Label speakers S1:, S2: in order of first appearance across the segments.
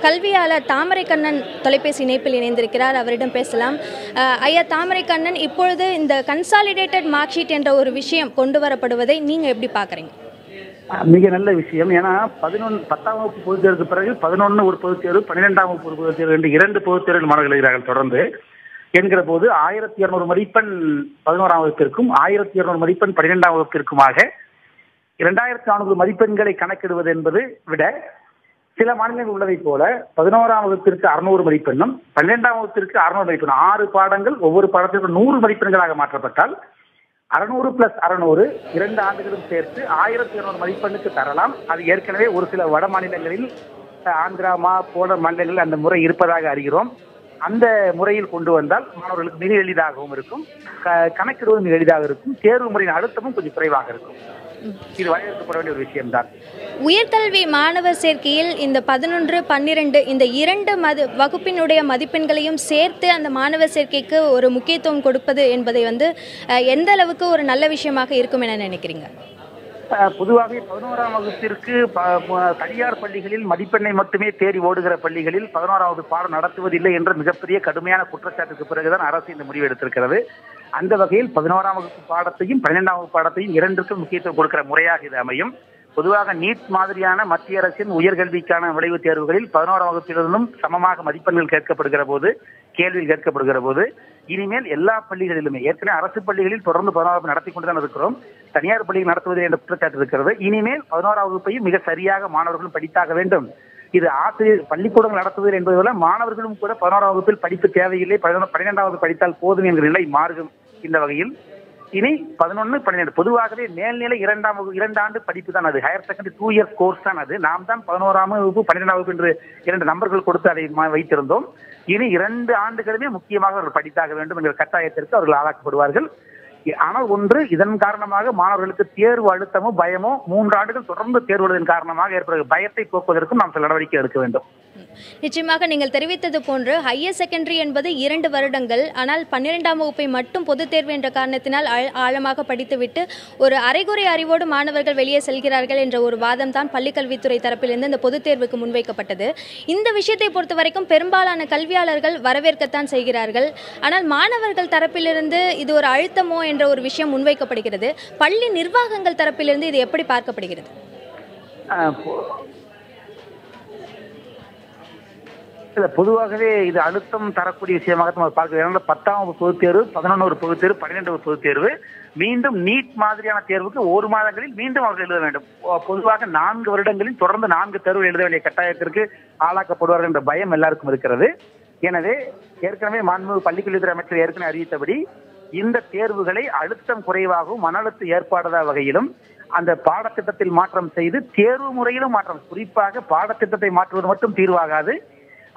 S1: கல்வியாளர் தாமரைக்கண்ணன் தொலைபேசி இணைப்பில் இணைந்திருக்கிறார். அவரிடம் பேசலாம். ஐயா தாமரைக்கண்ணன், இப்பொழுது இந்த கன்சாலிடேட்டட் மார்க் ஷீட் என்ற ஒரு விஷயம் கொண்டு வரப்படுவதை நீங்க எப்படி பார்க்குறீங்க?
S2: மிக நல்ல விஷயம். ஏன்னா 10ஆம் வகுப்பு பொதுத் தேர்வுக்கு பிறகு 11 ஒரு பொதுத் தேர்வு, 12ஆம் வகுப்பு ஒரு பொதுத் தேர்வு என்று 2 பொதுத் தேர்வில் மாணவர்கள் எழுதுகிறார்கள் தொடர்ந்து என்கிற போது 1200 மதிப்பெண் 11ஆம் வகுப்பிற்கும் 1200 மதிப்பெண் 12ஆம் வகுப்பிற்குமாக 2400 மதிப்பெண்களை கணக்கிடுவது என்பது விட சில மாநிலங்கள் உள்ளதை போல 11ஆம் வகுப்பிற்கு 600 மதிப்பெண்ணும் 12ஆம் வகுப்பிற்கு 600 மதிப்பெண்ணும் 6 பாடங்கள் ஒவ்வொரு பாடத்திற்கும் 100 மதிப்பெண்களாக மாற்றப்பட்டால் 600 + 600 2 ஆண்டுகளும் சேர்த்து 1200 மதிப்பெண்ணுக்கு தரலாம். அது ஏற்கனவே ஒரு சில வட மாநிலங்களில் ஆந்திரா போன்ற மாநிலங்களில் அந்த முறை இருப்பதாக அறிகிறோம். அந்த முறையில் கொண்டு வந்தால் மாணவர்களுக்கு மிக எளிதாகவும் இருக்கும், கணக்கிடுவது மிக எளிதாக இருக்கும், தேர்வு முறையின் அழுத்தமும் கொஞ்சம் குறைவாக இருக்கும். இது வரவேற்கப்பட வேண்டிய ஒரு விஷயம்தான்.
S1: உயர்கல்வி மாணவர் சேர்க்கையில் இந்த 11, 12 இந்த 2 வகுப்பினுடைய மதிப்பெண்களையும் சேர்த்து அந்த மாணவர் சேர்க்கைக்கு ஒரு முக்கியத்துவம் கொடுப்பது என்பதை எந்த அளவுக்கு ஒரு நல்ல விஷயமாக இருக்கும் என நினைக்கிறீங்க?
S2: பொதுவாக 11ஆம் வகுப்பிற்கு தனியார் பள்ளிகளில் மதிப்பெண்ணை மட்டுமே தேடி ஓடுகிற பள்ளிகளில் 11ஆம் வகுப்பு பாடம் நடத்துவதில்லை என்ற மிகப்பெரிய கடுமையான குற்றச்சாட்டுக்கு பிறகுதான் அரசு இந்த முடிவு எடுத்திருக்கிறது. அந்த வகையில் 11ஆம் வகுப்பு பாடத்தையும் 12ஆம் வகுப்பு பாடத்தையும் 2க்கும் முக்கியத்துவம் கொடுக்கிற முறையாக இது அமையும். பொதுவாக நீட் மாதிரியான மத்திய அரசின் உயர்கல்விக்கான நுழைவுத் தேர்வுகளில் 11ஆம் வகுப்பிலிருந்தும் சமமாக மதிப்பெண்கள் கேட்கப்படுகிற போது, கேள்வியில் கேட்கப்படுகிற போது, இனிமேல் எல்லா பள்ளிகளிலுமே ஏற்கனவே அரசு பள்ளிகளில் தொடர்ந்து 11ஆம் வகுப்பு நடத்தி கொண்டுதான் இருக்கிறோம், தனியார் பள்ளிகள் நடத்துவதில் என்ற குற்றச்சாட்டு இருக்கிறது. இனிமேல் 11ஆம் வகுப்பையும் மிக சரியாக மாணவர்களும் படித்தாக வேண்டும். இது ஆசிரியர் பள்ளிக்கூடங்கள் நடத்துவதில் என்பதுல மாணவர்களும் கூட 11ஆம் வகுப்பில் படிப்பு தேவையில்லை, 12ஆம் வகுப்பு படித்தால் போதும் என்கிற நிலை மாறும். இந்த வகையில் இனி 11, 12 பொதுவாகவே மேல்நிலை 2 ஆண்டு படிப்பு தான் அது. ஹையர் செகண்டரி 2 இயர்ஸ் கோர்ஸ் தான் அது. நாம் தான் 11ஆம் வகுப்பு 12ஆம் வகுப்பு என்று 2 நம்பர்கள் கொடுத்து அதை வைத்திருந்தோம். இனி 2 ஆண்டுகளுமே முக்கியமாக அவர்கள் படித்தாக வேண்டும் என்கிற கட்டாயத்திற்கு அவர்கள் ஆளாக்கப்படுவார்கள். ஆனால் ஒன்று, இதன் காரணமாக மாணவர்களுக்கு தேர்வு அழுத்தமோ பயமோ 3 ஆண்டுகள் தொடர்ந்து தேர்வு எழுதின் காரணமாக ஏற்படுகிற பயத்தை போக்குவதற்கும் நாம் சில நடவடிக்கை எடுக்க வேண்டும்.
S1: நிச்சயமாக நீங்கள் தெரிவித்தது போன்று ஹையர் செகண்டரி என்பது 2 வருடங்கள். ஆனால் 12ஆம் வகுப்பை மட்டும் பொதுத் தேர்வு என்ற காரணத்தினால் ஆழமாக படித்துவிட்டு ஒரு அரைகுறை அறிவோடு மாணவர்கள் வெளியே செல்கிறார்கள் என்ற ஒரு வாதம் தான் பள்ளிக்கல்வித்துறை தரப்பிலிருந்து இந்த பொதுத் தேர்வுக்கு முன்வைக்கப்பட்டது. இந்த விஷயத்தை பொறுத்த வரைக்கும் பெரும்பாலான கல்வியாளர்கள் வரவேற்கத்தான் செய்கிறார்கள். ஆனால் மாணவர்கள் தரப்பிலிருந்து இது ஒரு அழுத்தமோ என்ற ஒரு விஷயம் முன்வைக்கப்படுகிறது. பள்ளி நிர்வாகங்கள் தரப்பிலிருந்து இது எப்படி பார்க்கப்படுகிறது?
S2: பொதுவாகவே இது அழுத்தம் தரக்கூடிய விஷயமாக நம்ம பார்க்கிறோம். 10ஆம் வகுப்பு பொதுத் தேர்வு, 11 ஒரு பொதுத் தேர்வு, 12 ஒரு பொதுத் தேர்வு, மீண்டும் நீட் மாதிரியான தேர்வுக்கு 1 மாதங்களில் மீண்டும் அவர்கள் எழுத வேண்டும். பொதுவாக 4 வருடங்களில் தொடர்ந்து 4 தேர்வுகள் எழுத வேண்டிய கட்டாயத்திற்கு ஆளாக்கப்படுவார்கள் என்ற பயம் எல்லாருக்கும் இருக்கிறது. எனவே ஏற்கனவே மாண்புமிகு பள்ளிக்கல்வித்துறை அமைச்சர் ஏற்கனவே அறிவித்தபடி இந்த தேர்வுகளை அழுத்தம் குறைவாகவும் மன அழுத்தம் ஏற்படாத வகையிலும் அந்த பாடத்திட்டத்தில் மாற்றம் செய்து தேர்வு முறையிலும் மாற்றம், குறிப்பாக பாடத்திட்டத்தை மாற்றுவது மட்டும் தீர்வாகாது,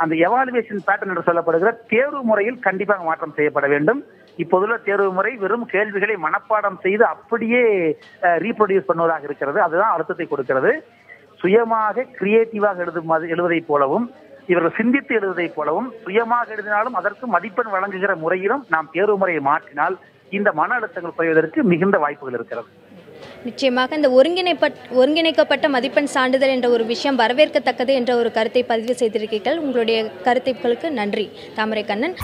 S2: அந்த எவாலுவேஷன் பேட்டர்ன் என்று சொல்லப்படுகிற தேர்வு முறையில் கண்டிப்பாக மாற்றம் செய்யப்பட வேண்டும். இப்போதுள்ள தேர்வு முறை வெறும் கேள்விகளை மனப்பாடம் செய்து அப்படியே ரீப்ரொடியூஸ் பண்ணுவதாக இருக்கிறது. அதுதான் அழுத்தத்தை கொடுக்கிறது. சுயமாக கிரியேட்டிவாக எழுதுவதை போலவும் இவர்கள் சிந்தித்து எழுதுவதை போலவும் சுயமாக எழுதினாலும் அதற்கு மதிப்பெண் வழங்குகிற முறையிலும் நாம் தேர்வு முறையை மாற்றினால் இந்த மன அழுத்தங்கள் குறைவதற்கு மிகுந்த வாய்ப்புகள் இருக்கிறது.
S1: நிச்சயமாக இந்த ஒருங்கிணைக்கப்பட்ட மதிப்பெண் சான்றிதழ் என்ற ஒரு விஷயம் வரவேற்கத்தக்கது என்ற ஒரு கருத்தை பதிவு செய்திருக்கிறீர்கள். உங்களுடைய கருத்துக்களுக்கு நன்றி தாமரைக்கண்ணன்.